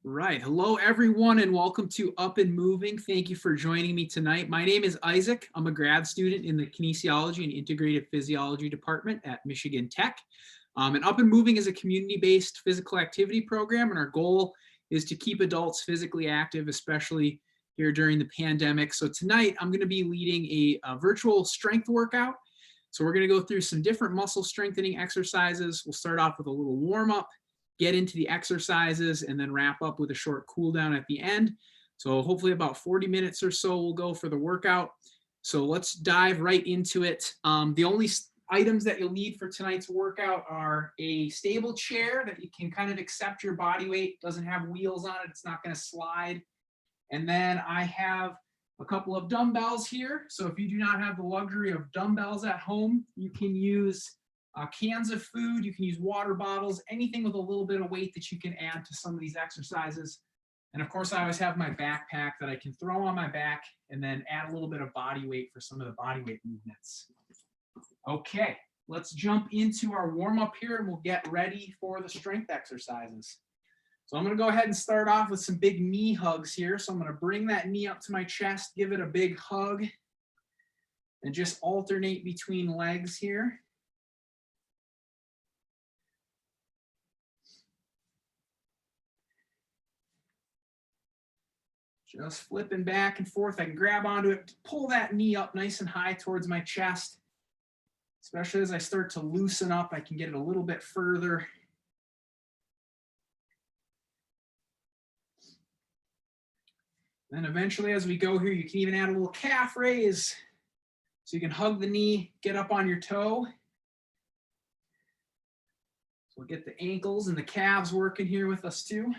Right. Hello, everyone, and welcome to Up and Moving. Thank you for joining me tonight. My name is Isaac. I'm a grad student in the Kinesiology and Integrative Physiology Department at Michigan Tech. And Up and Moving is a community-based physical activity program, and our goal is to keep adults physically active, especially here during the pandemic. So tonight, I'm going to be leading a virtual strength workout. So we're going to go through some different muscle strengthening exercises. We'll start off with a little warm-up, get into the exercises, and then wrap up with a short cool down at the end. So hopefully about 40 minutes or so will go for the workout. So let's dive right into it. The only items that you'll need for tonight's workout are a stable chair that you can kind of accept your body weight, doesn't have wheels on it, it's not going to slide. And then I have a couple of dumbbells here. So if you do not have the luxury of dumbbells at home, you can use cans of food, you can use water bottles, anything with a little bit of weight that you can add to some of these exercises. And of course, I always have my backpack that I can throw on my back and then add a little bit of body weight for some of the body weight movements. Okay, let's jump into our warm up here and we'll get ready for the strength exercises. So I'm going to go ahead and start off with some big knee hugs here. So I'm going to bring that knee up to my chest, give it a big hug, and just alternate between legs here. Just flipping back and forth. I can grab onto it, pull that knee up nice and high towards my chest. Especially as I start to loosen up, I can get it a little bit further. Then eventually as we go here, you can even add a little calf raise. So you can hug the knee, get up on your toe. So we'll get the ankles and the calves working here with us too.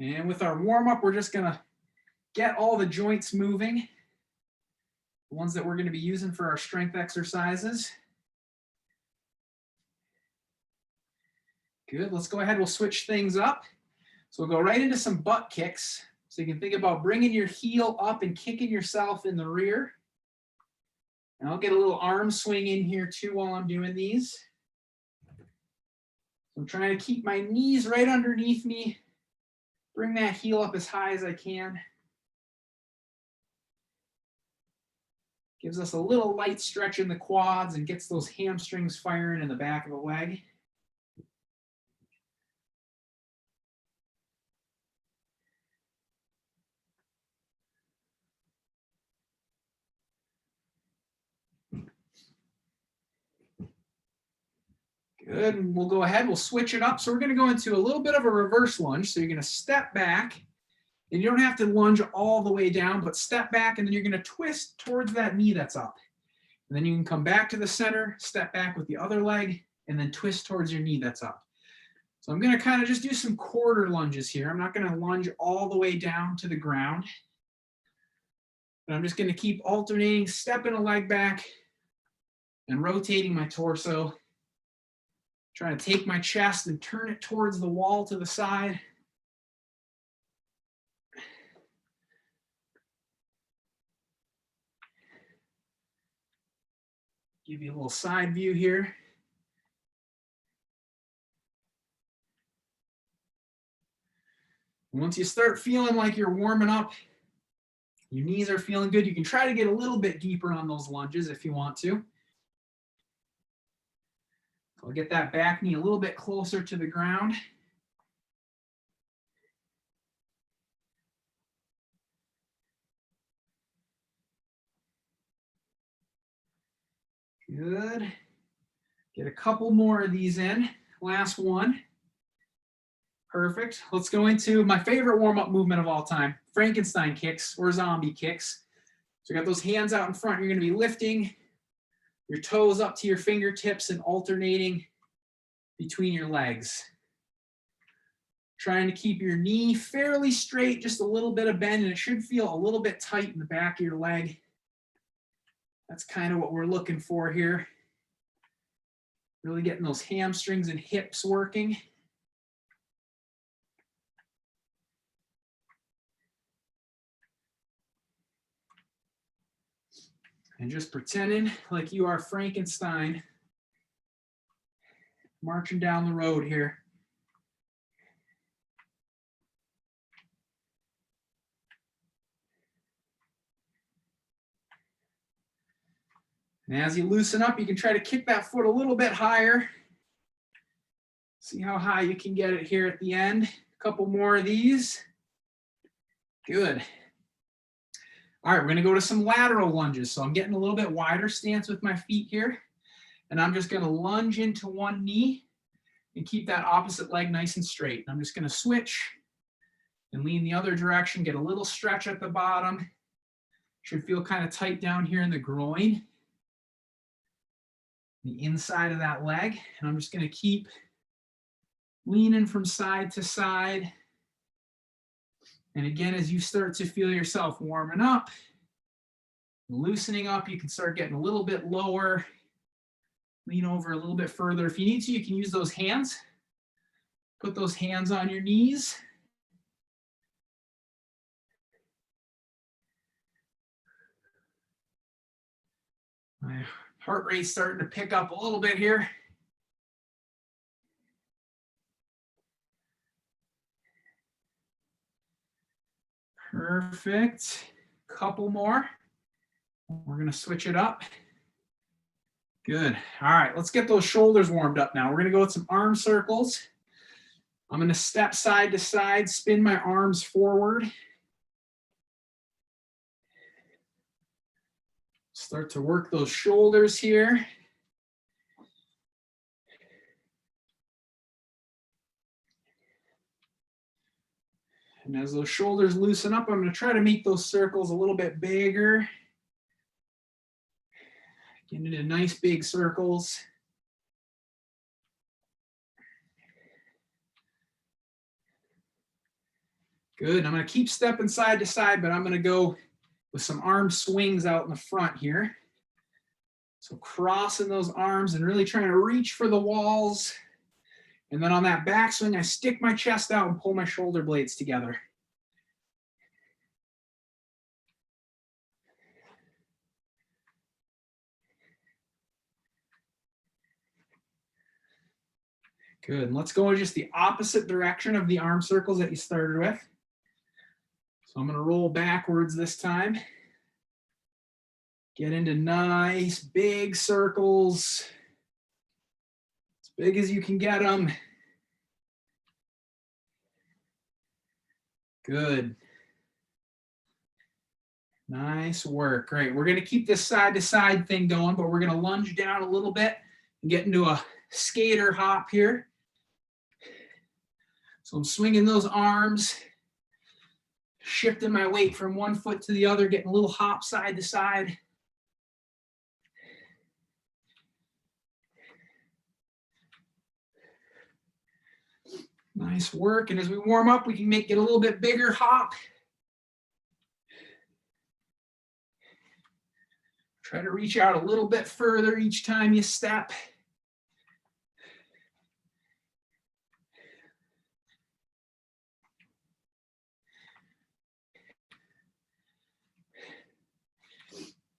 And with our warm-up, we're just going to get all the joints moving, the ones that we're going to be using for our strength exercises. Good. Let's go ahead. We'll switch things up. So we'll go right into some butt kicks. So you can think about bringing your heel up and kicking yourself in the rear. And I'll get a little arm swing in here too while I'm doing these. So I'm trying to keep my knees right underneath me. Bring that heel up as high as I can. Gives us a little light stretch in the quads and gets those hamstrings firing in the back of the leg. Good, and we'll go ahead, we'll switch it up. So we're gonna go into a little bit of a reverse lunge. So you're gonna step back, and you don't have to lunge all the way down, but step back, and then you're gonna twist towards that knee that's up. And then you can come back to the center, step back with the other leg, and then twist towards your knee that's up. So I'm gonna kind of just do some quarter lunges here. I'm not gonna lunge all the way down to the ground. But I'm just gonna keep alternating, stepping a leg back, and rotating my torso. Trying to take my chest and turn it towards the wall to the side. Give you a little side view here. Once you start feeling like you're warming up, your knees are feeling good, you can try to get a little bit deeper on those lunges if you want to. I'll get that back knee a little bit closer to the ground. Good. Get a couple more of these in. Last one. Perfect. Let's go into my favorite warm-up movement of all time, Frankenstein kicks or zombie kicks. So you got those hands out in front. You're going to be lifting your toes up to your fingertips and alternating between your legs. Trying to keep your knee fairly straight, just a little bit of bend, and it should feel a little bit tight in the back of your leg. That's kind of what we're looking for here. Really getting those hamstrings and hips working. And just pretending like you are Frankenstein marching down the road here. And as you loosen up, you can try to kick that foot a little bit higher. See how high you can get it here at the end. A couple more of these. Good. All right, we're going to go to some lateral lunges. So I'm getting a little bit wider stance with my feet here. And I'm just going to lunge into one knee and keep that opposite leg nice and straight. I'm just going to switch and lean the other direction, get a little stretch at the bottom. Should feel kind of tight down here in the groin, the inside of that leg. And I'm just going to keep leaning from side to side. And again, as you start to feel yourself warming up, loosening up, you can start getting a little bit lower. Lean over a little bit further. If you need to, you can use those hands. Put those hands on your knees. My heart rate's starting to pick up a little bit here. Perfect. Couple more. We're going to switch it up. Good. All right, let's get those shoulders warmed up now. We're going to go with some arm circles. I'm going to step side to side, spin my arms forward. Start to work those shoulders here. And as those shoulders loosen up, I'm going to try to make those circles a little bit bigger. Get into nice big circles. Good. I'm going to keep stepping side to side, but I'm going to go with some arm swings out in the front here. So crossing those arms and really trying to reach for the walls. And then on that backswing, I stick my chest out and pull my shoulder blades together. Good. And let's go in just the opposite direction of the arm circles that you started with. So I'm going to roll backwards this time. Get into nice big circles. As big as you can get them. Good. Nice work. Great. We're going to keep this side to side thing going, but we're going to lunge down a little bit and get into a skater hop here. So I'm swinging those arms, shifting my weight from one foot to the other, getting a little hop side to side. Nice work. And as we warm up, we can make it a little bit bigger hop. Try to reach out a little bit further each time you step.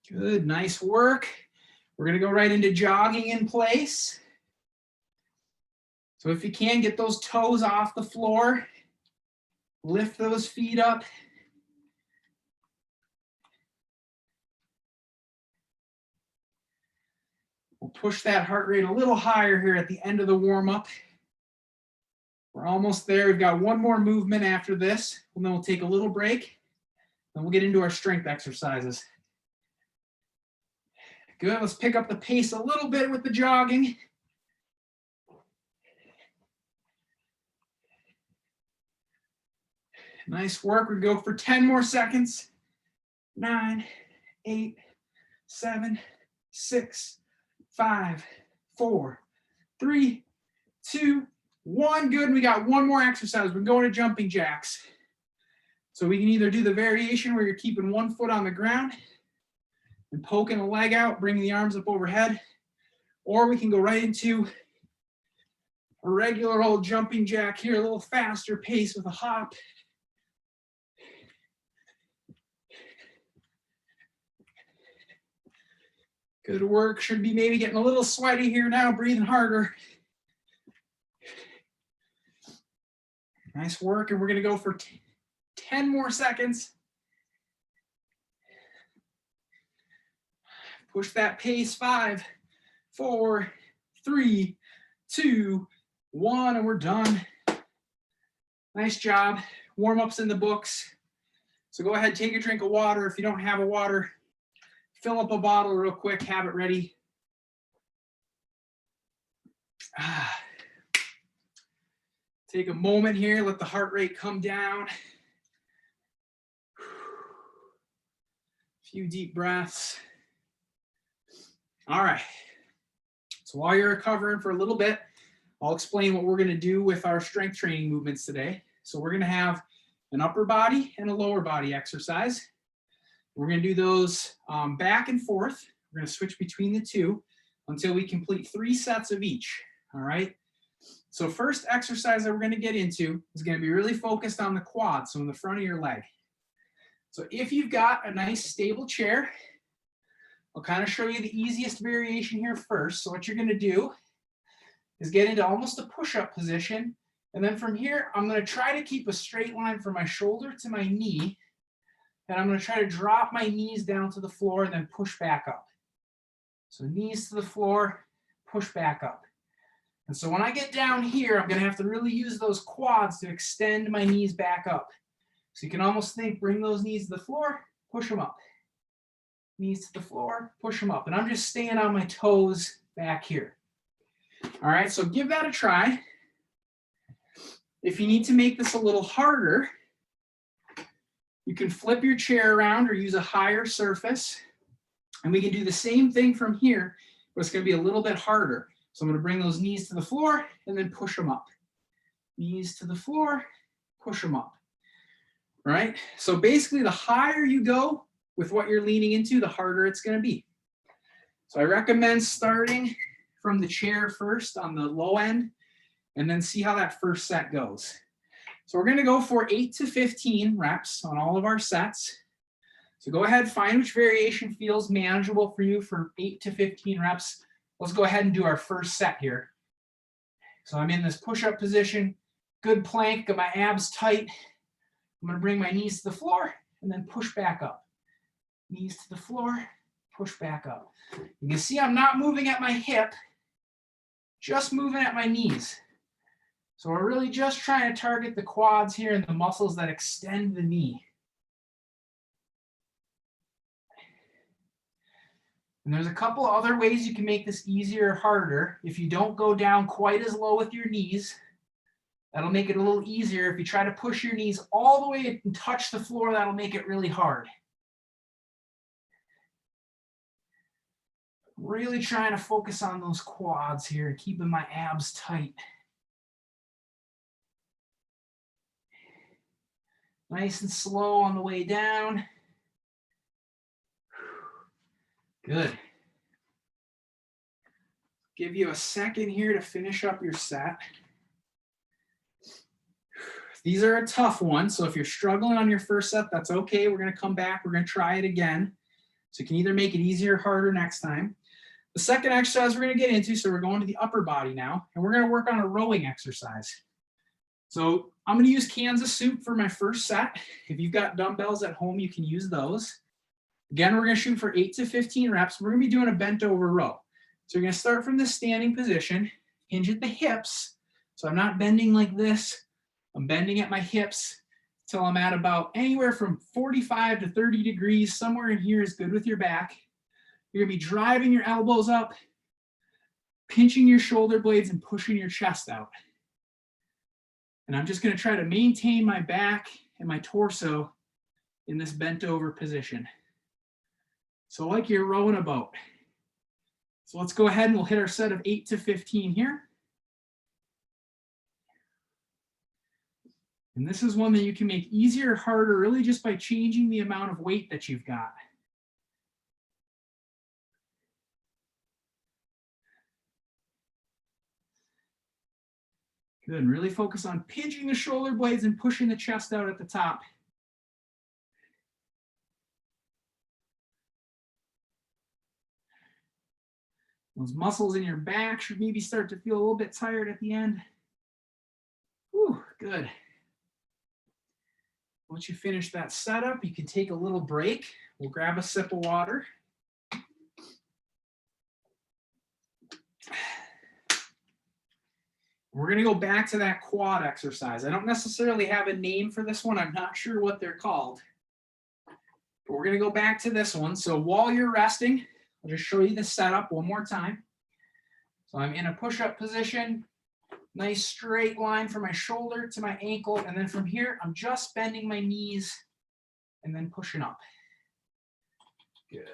Good, nice work. We're going to go right into jogging in place. So if you can, get those toes off the floor. Lift those feet up. We'll push that heart rate a little higher here at the end of the warm-up. We're almost there. We've got one more movement after this, and then we'll take a little break. Then we'll get into our strength exercises. Good, let's pick up the pace a little bit with the jogging. Nice work. We go for 10 more seconds. 9, 8, 7, 6, 5, 4, 3, 2, 1. Good. We got one more exercise. We're going to jumping jacks. So we can either do the variation where you're keeping one foot on the ground and poking a leg out, bringing the arms up overhead, or we can go right into a regular old jumping jack here, a little faster pace with a hop. Good work. Should be maybe getting a little sweaty here now, breathing harder. Nice work, and we're gonna go for 10 more seconds. Push that pace. 5, 4, 3, 2, 1, and we're done. Nice job. Warm-ups in the books. So go ahead, take a drink of water. If you don't have a water, fill up a bottle real quick, have it ready. Take a moment here, let the heart rate come down. A few deep breaths. All right. So while you're recovering for a little bit, I'll explain what we're going to do with our strength training movements today. So we're going to have an upper body and a lower body exercise. We're going to do those back and forth. We're going to switch between the two until we complete 3 sets of each. All right. So first exercise that we're going to get into is going to be really focused on the quad, so in the front of your leg. So if you've got a nice stable chair, I'll kind of show you the easiest variation here first. So what you're going to do is get into almost a push-up position. And then from here, I'm going to try to keep a straight line from my shoulder to my knee. And I'm going to try to drop my knees down to the floor and then push back up. So knees to the floor, push back up. And so when I get down here, I'm going to have to really use those quads to extend my knees back up. So you can almost think, bring those knees to the floor, push them up. Knees to the floor, push them up. And I'm just staying on my toes back here. All right, so give that a try. If you need to make this a little harder, you can flip your chair around or use a higher surface. And we can do the same thing from here, but it's going to be a little bit harder. So I'm going to bring those knees to the floor and then push them up. Knees to the floor, push them up. All right, so basically the higher you go with what you're leaning into, the harder it's going to be. So I recommend starting from the chair first on the low end and then see how that first set goes. So we're going to go for 8 to 15 reps on all of our sets. So go ahead, find which variation feels manageable for you for 8 to 15 reps. Let's go ahead and do our first set here. So I'm in this push-up position, good plank, got my abs tight. I'm going to bring my knees to the floor and then push back up. Knees to the floor, push back up. You can see I'm not moving at my hip, just moving at my knees. So we're really just trying to target the quads here and the muscles that extend the knee. And there's a couple other ways you can make this easier or harder. If you don't go down quite as low with your knees, that'll make it a little easier. If you try to push your knees all the way and touch the floor, that'll make it really hard. Really trying to focus on those quads here and keeping my abs tight. Nice and slow on the way down. Good. Give you a second here to finish up your set. These are a tough one, so if you're struggling on your first set, that's okay. We're going to come back. We're going to try it again. So you can either make it easier or harder next time. The second exercise we're going to get into, so we're going to the upper body now, and we're going to work on a rowing exercise. So I'm going to use cans of soup for my first set. If you've got dumbbells at home, you can use those. Again, we're going to shoot for 8 to 15 reps. We're going to be doing a bent over row. So you're going to start from this standing position, hinge at the hips. So I'm not bending like this. I'm bending at my hips till I'm at about anywhere from 45 to 30 degrees. Somewhere in here is good with your back. You're going to be driving your elbows up, pinching your shoulder blades and pushing your chest out. And I'm just going to try to maintain my back and my torso in this bent over position. So like you're rowing a boat. So let's go ahead and we'll hit our set of 8 to 15 here. And this is one that you can make easier or harder really just by changing the amount of weight that you've got. Good, and really focus on pinching the shoulder blades and pushing the chest out at the top. Those muscles in your back should maybe start to feel a little bit tired at the end. Whew, good. Once you finish that setup, you can take a little break. We'll grab a sip of water. We're going to go back to that quad exercise. I don't necessarily have a name for this one. I'm not sure what they're called. But we're going to go back to this one. So while you're resting, I'll just show you the setup one more time. So I'm in a push-up position. Nice straight line from my shoulder to my ankle. And then from here, I'm just bending my knees and then pushing up. Good.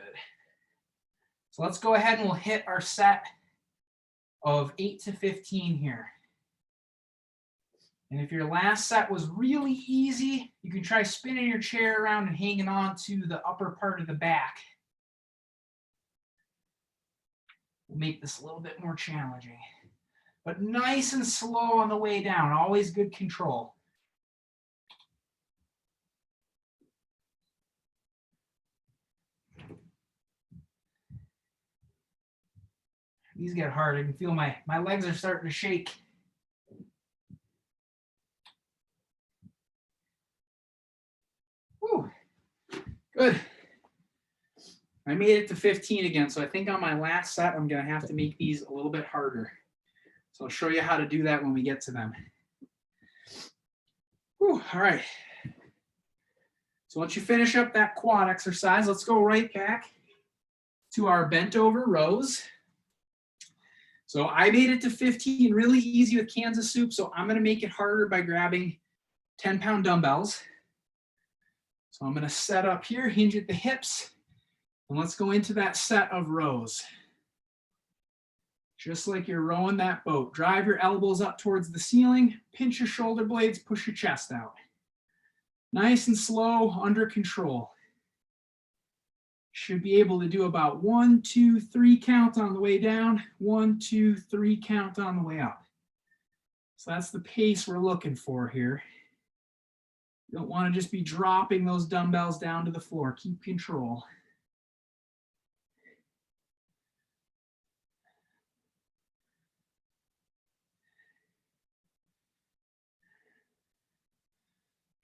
So let's go ahead and we'll hit our set of 8 to 15 here. And if your last set was really easy, you can try spinning your chair around and hanging on to the upper part of the back. We'll make this a little bit more challenging. But nice and slow on the way down, always good control. These get hard. I can feel my legs are starting to shake. Whew. Good. I made it to 15 again, so I think on my last set, I'm going to have to make these a little bit harder. So I'll show you how to do that when we get to them. Whew. All right. So once you finish up that quad exercise, let's go right back to our bent over rows. So I made it to 15 really easy with Kansas soup, so I'm going to make it harder by grabbing 10-pound dumbbells. So I'm going to set up here, hinge at the hips, and let's go into that set of rows. Just like you're rowing that boat. Drive your elbows up towards the ceiling, pinch your shoulder blades, push your chest out. Nice and slow, under control. Should be able to do about 1, 2, 3 count on the way down, 1, 2, 3 count on the way up. So that's the pace we're looking for here. You don't want to just be dropping those dumbbells down to the floor. Keep control.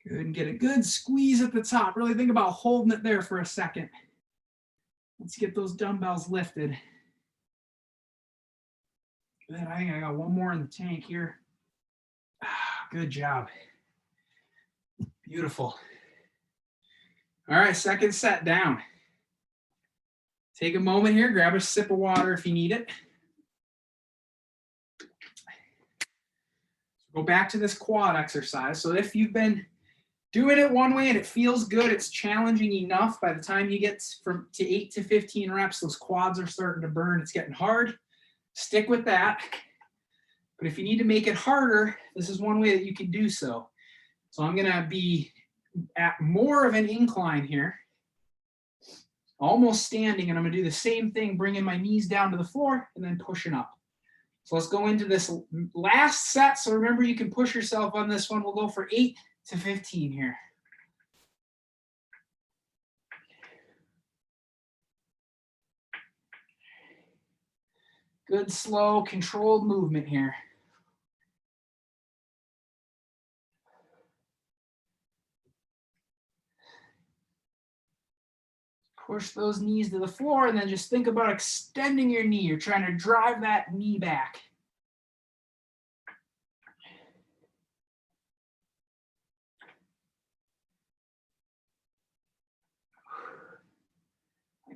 Good, and get a good squeeze at the top. Really think about holding it there for a second. Let's get those dumbbells lifted. Good, I think I got one more in the tank here. Good job. Beautiful. All right, second set down. Take a moment here, grab a sip of water if you need it. Go back to this quad exercise. So if you've been doing it one way and it feels good, it's challenging enough, by the time you get to 8 to 15 reps, those quads are starting to burn, it's getting hard. Stick with that. But if you need to make it harder, this is one way that you can do so. So I'm going to be at more of an incline here, almost standing, and I'm going to do the same thing, bringing my knees down to the floor and then pushing up. So let's go into this last set. So remember, you can push yourself on this one. We'll go for 8 to 15 here. Good, slow, controlled movement here. Push those knees to the floor and then just think about extending your knee. You're trying to drive that knee back.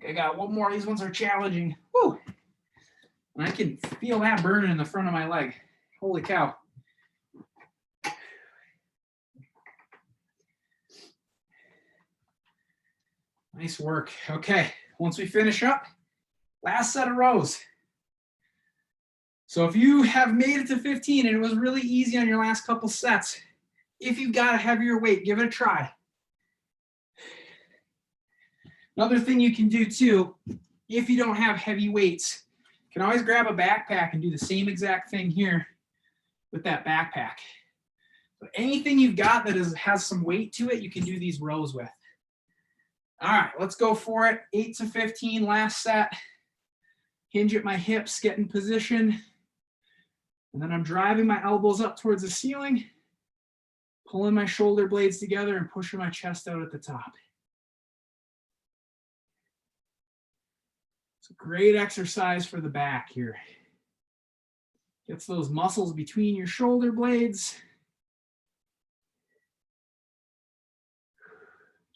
I got one more. These ones are challenging. Woo! And I can feel that burning in the front of my leg. Holy cow. Nice work. Okay, once we finish up, last set of rows. So if you have made it to 15 and it was really easy on your last couple sets, if you've got a heavier weight, give it a try. Another thing you can do too, if you don't have heavy weights, you can always grab a backpack and do the same exact thing here with that backpack. So anything you've got that has some weight to it, you can do these rows with. All right, let's go for it. 8 to 15, last set. Hinge at my hips, get in position. And then I'm driving my elbows up towards the ceiling, Pulling my shoulder blades together and pushing my chest out at the top. It's a great exercise for the back here. Gets those muscles between your shoulder blades.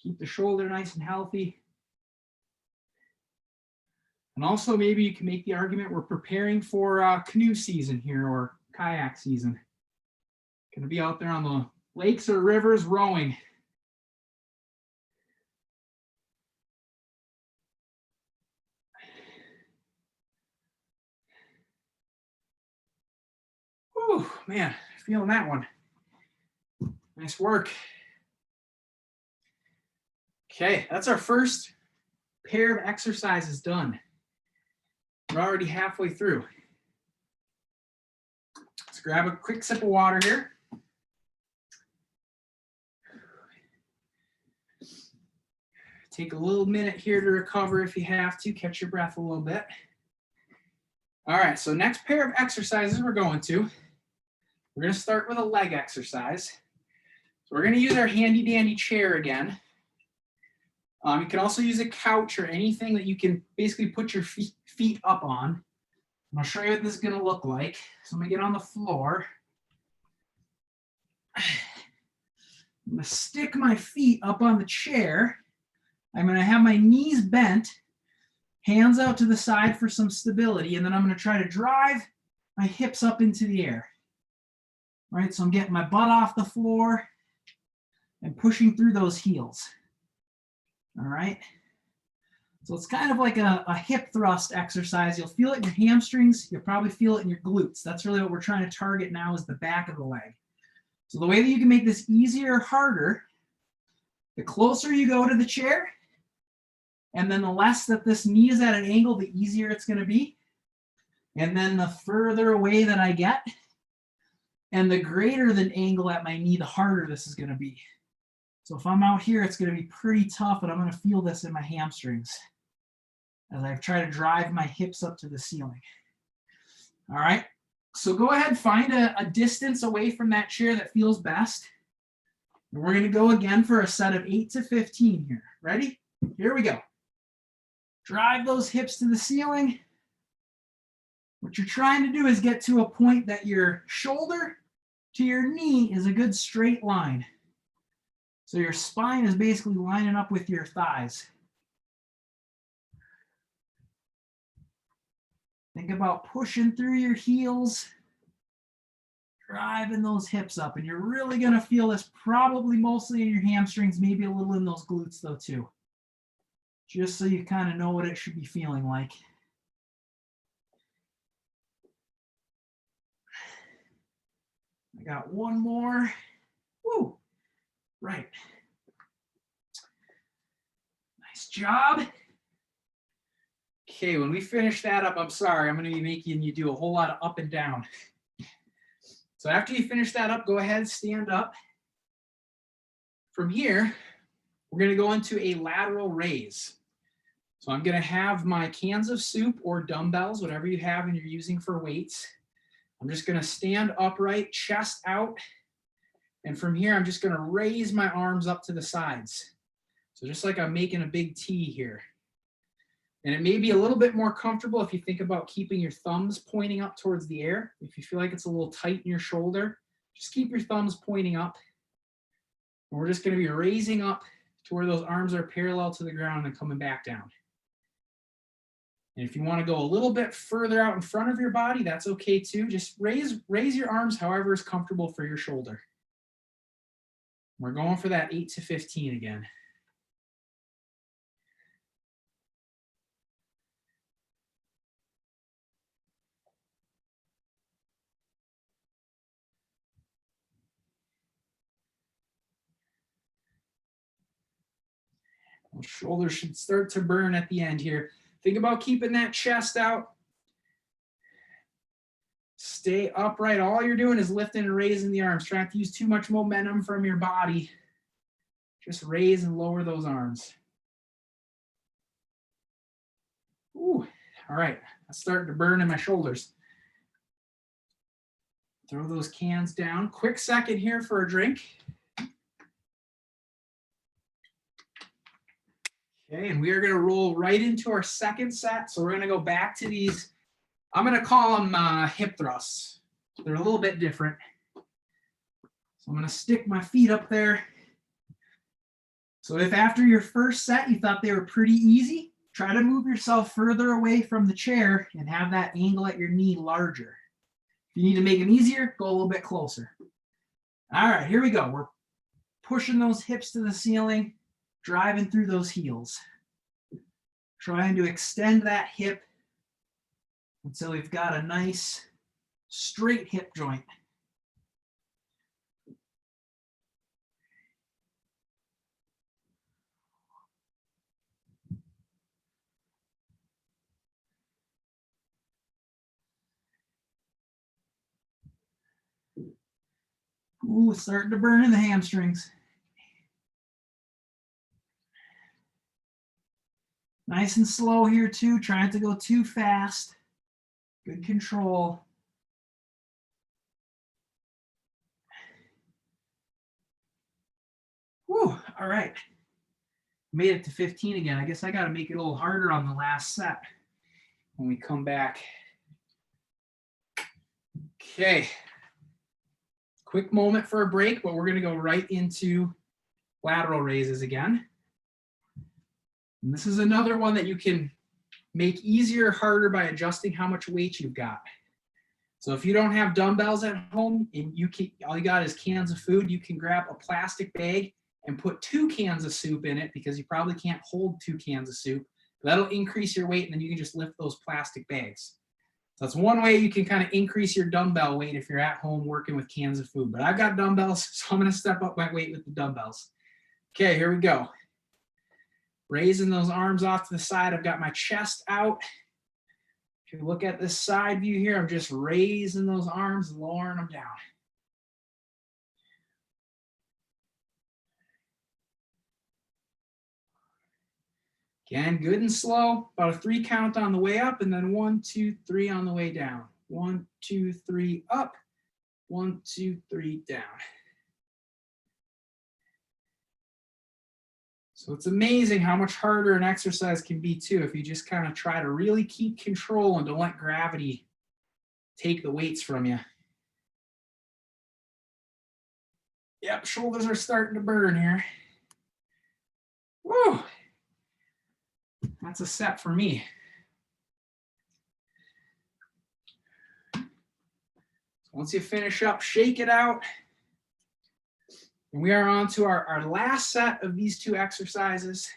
Keep the shoulder nice and healthy. And also maybe you can make the argument we're preparing for canoe season here or kayak season. Going to be out there on the lakes or rivers rowing. Whew, man, feeling that one. Nice work. Okay, that's our first pair of exercises done. We're already halfway through. Let's grab a quick sip of water here. Take a little minute here to recover if you have to, catch your breath a little bit. All right, so next pair of exercises we're going to start with a leg exercise. So we're going to use our handy dandy chair again. You can also use a couch or anything that you can basically put your feet up on. And I'll show you what this is going to look like. So I'm going to get on the floor. I'm going to stick my feet up on the chair. I'm going to have my knees bent, hands out to the side for some stability, and then I'm going to try to drive my hips up into the air. All right, so I'm getting my butt off the floor and pushing through those heels. All right, so it's kind of like a hip thrust exercise. You'll feel it in your hamstrings. You'll probably feel it in your glutes. That's really what we're trying to target now, is the back of the leg. So the way that you can make this easier or harder, the closer you go to the chair, and then the less that this knee is at an angle, the easier it's going to be. And then the further away that I get, and the greater the angle at my knee, the harder this is going to be. So if I'm out here, it's going to be pretty tough, and I'm going to feel this in my hamstrings as I try to drive my hips up to the ceiling. All right, so go ahead, find a distance away from that chair that feels best. And we're going to go again for a set of 8 to 15 here. Ready? Here we go. Drive those hips to the ceiling. What you're trying to do is get to a point that your shoulder to your knee is a good straight line. So your spine is basically lining up with your thighs. Think about pushing through your heels, driving those hips up, and you're really going to feel this probably mostly in your hamstrings, maybe a little in those glutes though too. Just so you kind of know what it should be feeling like. I got one more. Woo! Right. Nice job. Okay, when we finish that up, I'm sorry, I'm going to be making you do a whole lot of up and down. So after you finish that up, go ahead, stand up. From here, we're going to go into a lateral raise. So I'm going to have my cans of soup or dumbbells, whatever you have and you're using for weights. I'm just going to stand upright, chest out. And from here, I'm just going to raise my arms up to the sides. So just like I'm making a big T here. And it may be a little bit more comfortable if you think about keeping your thumbs pointing up towards the air. If you feel like it's a little tight in your shoulder, just keep your thumbs pointing up. And we're just going to be raising up to where those arms are parallel to the ground and coming back down. And if you want to go a little bit further out in front of your body, that's okay too. Just raise your arms however is comfortable for your shoulder. We're going for that 8 to 15 again. Those shoulders should start to burn at the end here. Think about keeping that chest out. Stay upright. All you're doing is lifting and raising the arms. Try not to use too much momentum from your body. Just raise and lower those arms. Ooh, all right. That's starting to burn in my shoulders. Throw those cans down. Quick second here for a drink. Okay, and we are going to roll right into our second set. So we're going to go back to these. I'm going to call them hip thrusts. They're a little bit different. So I'm going to stick my feet up there. So if after your first set you thought they were pretty easy, try to move yourself further away from the chair and have that angle at your knee larger. If you need to make them easier, go a little bit closer. All right, here we go. We're pushing those hips to the ceiling, driving through those heels. Trying to extend that hip until we've got a nice straight hip joint. Ooh, it's starting to burn in the hamstrings. Nice and slow here too, trying to go too fast. Good control. Whew, all right. Made it to 15 again. I guess I got to make it a little harder on the last set when we come back. Okay. Quick moment for a break, but we're going to go right into lateral raises again. And this is another one that you can make easier or harder by adjusting how much weight you've got. So if you don't have dumbbells at home and all you got is cans of food, you can grab a plastic bag and put 2 cans of soup in it, because you probably can't hold 2 cans of soup. That'll increase your weight, and then you can just lift those plastic bags. So that's one way you can kind of increase your dumbbell weight if you're at home working with cans of food. But I've got dumbbells, so I'm going to step up my weight with the dumbbells. Okay, here we go. Raising those arms off to the side. I've got my chest out. If you look at this side view here, I'm just raising those arms, lowering them down. Again, good and slow. About a 3 count on the way up, and then 1, 2, 3 on the way down. 1, 2, 3 up. 1, 2, 3 down. So it's amazing how much harder an exercise can be too if you just kind of try to really keep control and don't let gravity take the weights from you. Yep, shoulders are starting to burn here. Woo! That's a set for me. Once you finish up, shake it out. And we are on to our last set of these 2 exercises.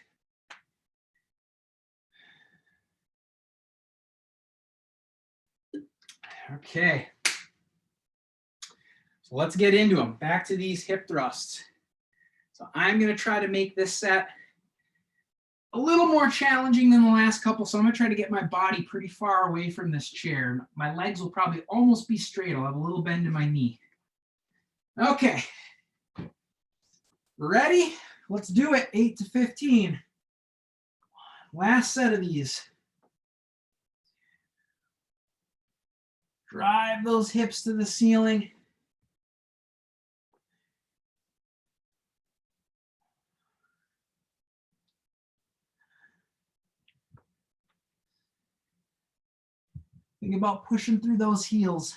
Okay. So let's get into them. Back to these hip thrusts. So I'm going to try to make this set a little more challenging than the last couple. So I'm going to try to get my body pretty far away from this chair. My legs will probably almost be straight. I'll have a little bend in my knee. Okay. Ready? Let's do it. 8 to 15. Last set of these. Drive those hips to the ceiling. Think about pushing through those heels.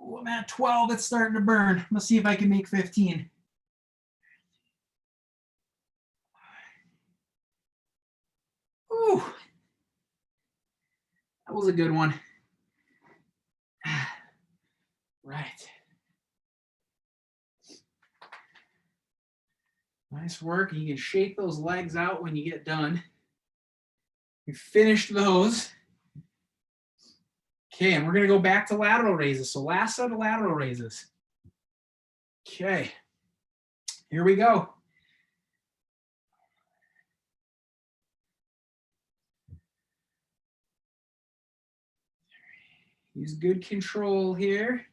Oh, I'm at 12. It's starting to burn. Let's see if I can make 15. Ooh, that was a good one. Right. Nice work. You can shake those legs out when you get done. You finished those. Okay, and we're going to go back to lateral raises. So last set of lateral raises. Okay, here we go. Use good control here.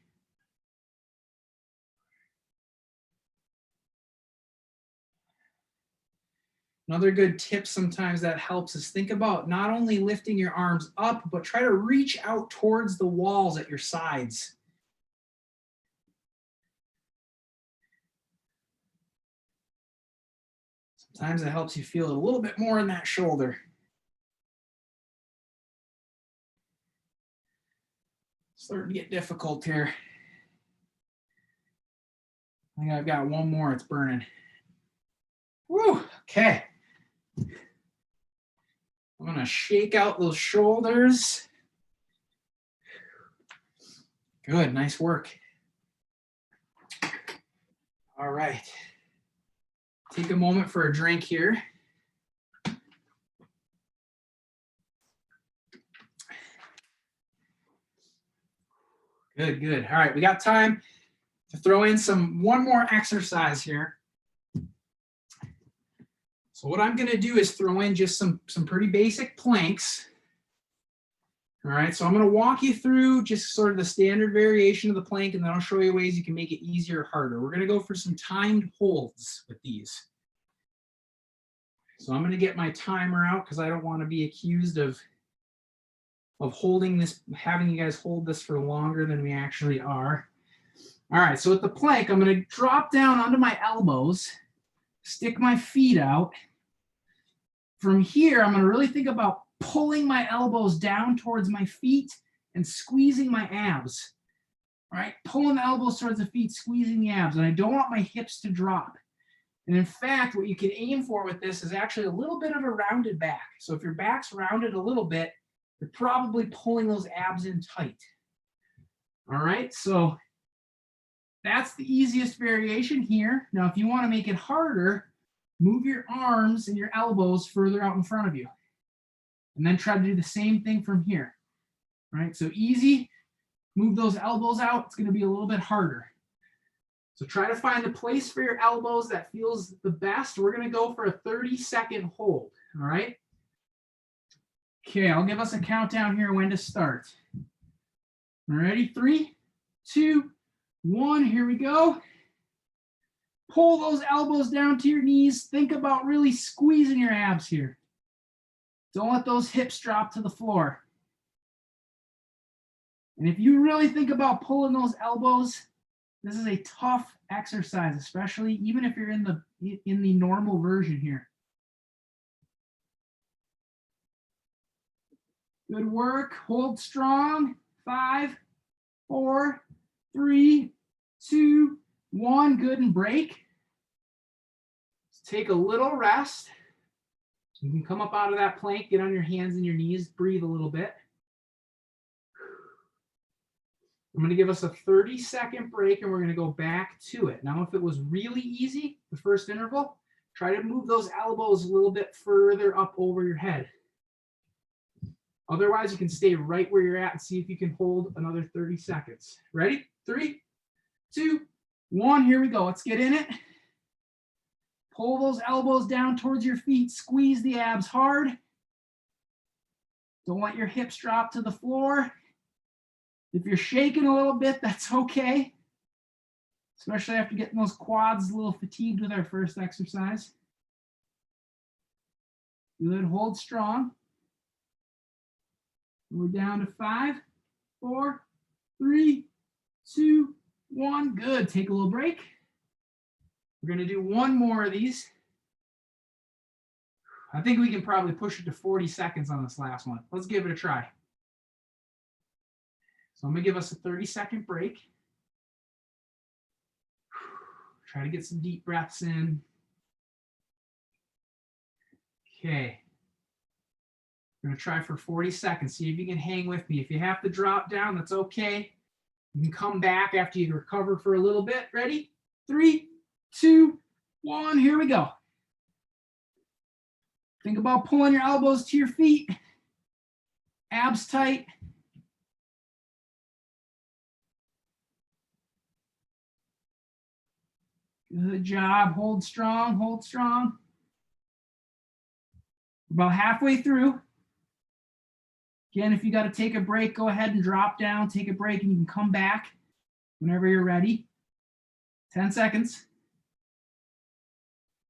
Another good tip sometimes that helps is think about not only lifting your arms up, but try to reach out towards the walls at your sides. Sometimes it helps you feel it a little bit more in that shoulder. Starting to get difficult here. I think I've got one more, it's burning. Woo, okay. I'm gonna shake out those shoulders. Good, nice work. All right. Take a moment for a drink here. Good, good. All right, we got time to throw in one more exercise here. So what I'm gonna do is throw in just some pretty basic planks. All right, so I'm gonna walk you through just sort of the standard variation of the plank, and then I'll show you ways you can make it easier or harder. We're gonna go for some timed holds with these. So I'm gonna get my timer out because I don't wanna be accused of holding this, having you guys hold this for longer than we actually are. All right, so with the plank, I'm gonna drop down onto my elbows, stick my feet out. From here, I'm gonna really think about pulling my elbows down towards my feet and squeezing my abs. All right, pulling the elbows towards the feet, squeezing the abs, and I don't want my hips to drop. And in fact, what you can aim for with this is actually a little bit of a rounded back. So if your back's rounded a little bit, you're probably pulling those abs in tight. All right, so that's the easiest variation here. Now, if you want to make it harder, move your arms and your elbows further out in front of you. And then try to do the same thing from here. All right, so easy, move those elbows out. It's going to be a little bit harder. So try to find the place for your elbows that feels the best. We're going to go for a 30-second hold. All right. Okay, I'll give us a countdown here when to start. Ready? 3, 2, 1. Here we go. Pull those elbows down to your knees. Think about really squeezing your abs here. Don't let those hips drop to the floor. And if you really think about pulling those elbows, this is a tough exercise, especially even if you're in the normal version here. Good work. Hold strong. 5, 4, 3, 2, 1. Good, and break. Let's take a little rest. You can come up out of that plank, get on your hands and your knees, breathe a little bit. I'm going to give us a 30-second break, and we're going to go back to it. Now, if it was really easy, the first interval, try to move those elbows a little bit further up over your head. Otherwise, you can stay right where you're at and see if you can hold another 30 seconds. Ready? 3, 2, 1. Here we go. Let's get in it. Pull those elbows down towards your feet. Squeeze the abs hard. Don't let your hips drop to the floor. If you're shaking a little bit, that's okay. Especially after getting those quads a little fatigued with our first exercise. Good. Hold strong. We're down to 5, 4, 3, 2, 1. Good. Take a little break. We're going to do one more of these. I think we can probably push it to 40 seconds on this last one. Let's give it a try. So I'm going to give us a 30-second break. Try to get some deep breaths in. Okay. We're going to try for 40 seconds. See if you can hang with me. If you have to drop down, that's okay. You can come back after you recover for a little bit. Ready? 3, 2, 1. Here we go. Think about pulling your elbows to your feet. Abs tight. Good job. Hold strong. Hold strong. About halfway through. Again, if you got to take a break, go ahead and drop down, take a break, and you can come back whenever you're ready. 10 seconds.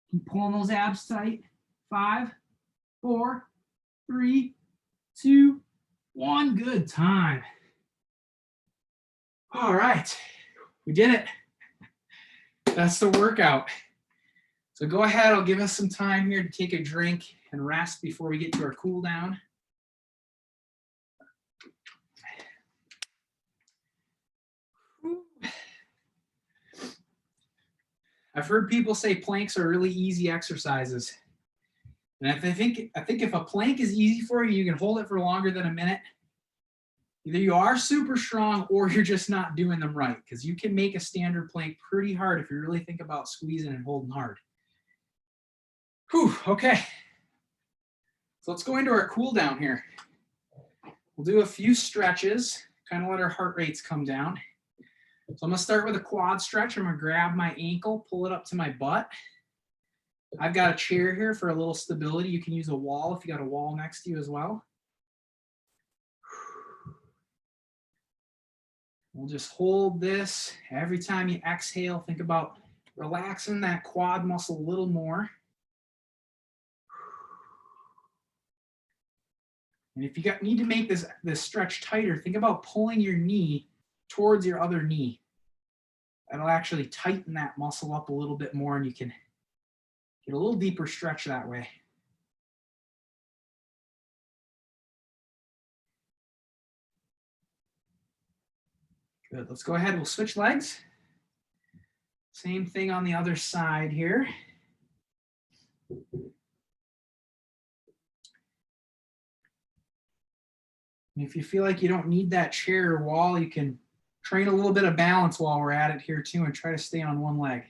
Keep pulling those abs tight. 5, 4, 3, 2, 1. Good time. All right, we did it. That's the workout. So go ahead, I'll give us some time here to take a drink and rest before we get to our cool down. I've heard people say planks are really easy exercises. And I think if a plank is easy for you, you can hold it for longer than a minute. Either you are super strong or you're just not doing them right, because you can make a standard plank pretty hard if you really think about squeezing and holding hard. Whew, okay. So let's go into our cool down here. We'll do a few stretches, kind of let our heart rates come down. So I'm gonna start with a quad stretch. I'm gonna grab my ankle, pull it up to my butt. I've got a chair here for a little stability. You can use a wall if you got a wall next to you as well. We'll just hold this. Every time you exhale, think about relaxing that quad muscle a little more. And if you need to make this stretch tighter, think about pulling your knee towards your other knee. That'll actually tighten that muscle up a little bit more, and you can get a little deeper stretch that way. Good, let's go ahead, we'll switch legs. Same thing on the other side here. And if you feel like you don't need that chair or wall, you can train a little bit of balance while we're at it here too, and try to stay on one leg.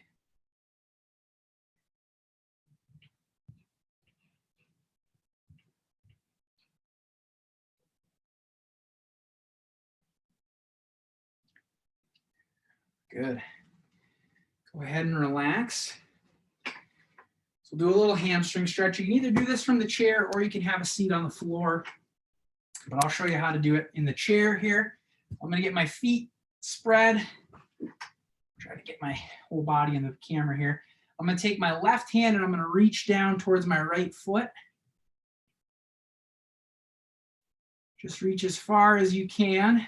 Good. Go ahead and relax. So we'll do a little hamstring stretch. You can either do this from the chair or you can have a seat on the floor, but I'll show you how to do it in the chair here. I'm gonna get my feet spread. Try to get my whole body in the camera here. I'm gonna take my left hand and I'm gonna reach down towards my right foot. Just reach as far as you can.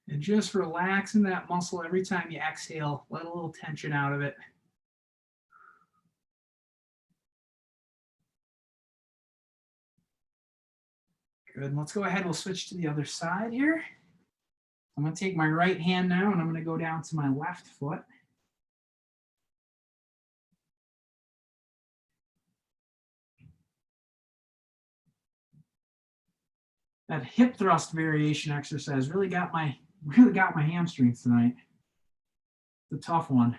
And just relaxing that muscle every time you exhale. Let a little tension out of it. Good, and let's go ahead, we'll switch to the other side here. I'm gonna take my right hand now and I'm gonna go down to my left foot. That hip thrust variation exercise really got my hamstrings tonight. It's a tough one.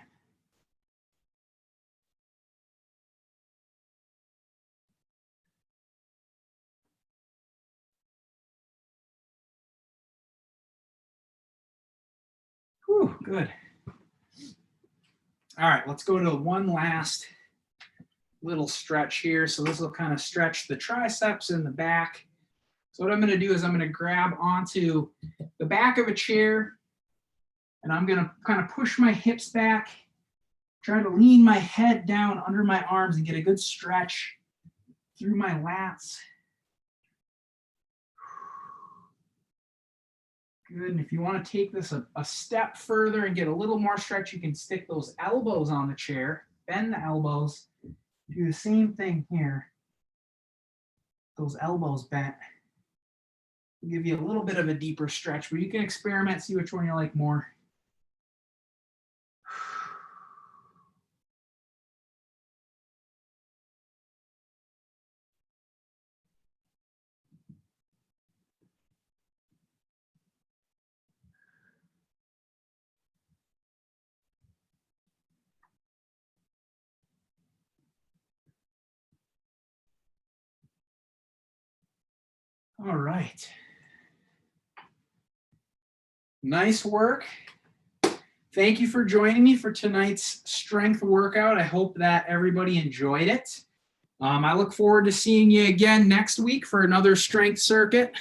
Whew, good. All right, let's go to one last little stretch here. So this will kind of stretch the triceps and the back. So what I'm going to do is I'm going to grab onto the back of a chair and I'm going to kind of push my hips back, try to lean my head down under my arms and get a good stretch through my lats. Good, and if you want to take this a step further and get a little more stretch, you can stick those elbows on the chair, bend the elbows, do the same thing here. Those elbows bent. We'll give you a little bit of a deeper stretch, but you can experiment, see which one you like more. All right. Nice work. thank you for joining me for tonight's strength workout. I hope that everybody enjoyed it. I look forward to seeing you again next week for another strength circuit.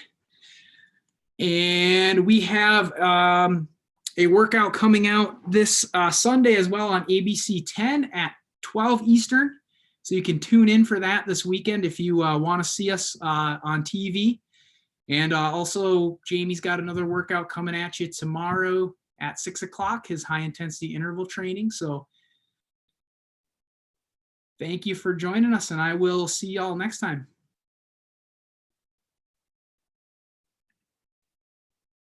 And we have a workout coming out this Sunday as well on ABC 10 at 12 Eastern. So you can tune in for that this weekend if you want to see us on TV. And also, Jamie's got another workout coming at you tomorrow at 6 o'clock, his high intensity interval training. So thank you for joining us, and I will see y'all next time.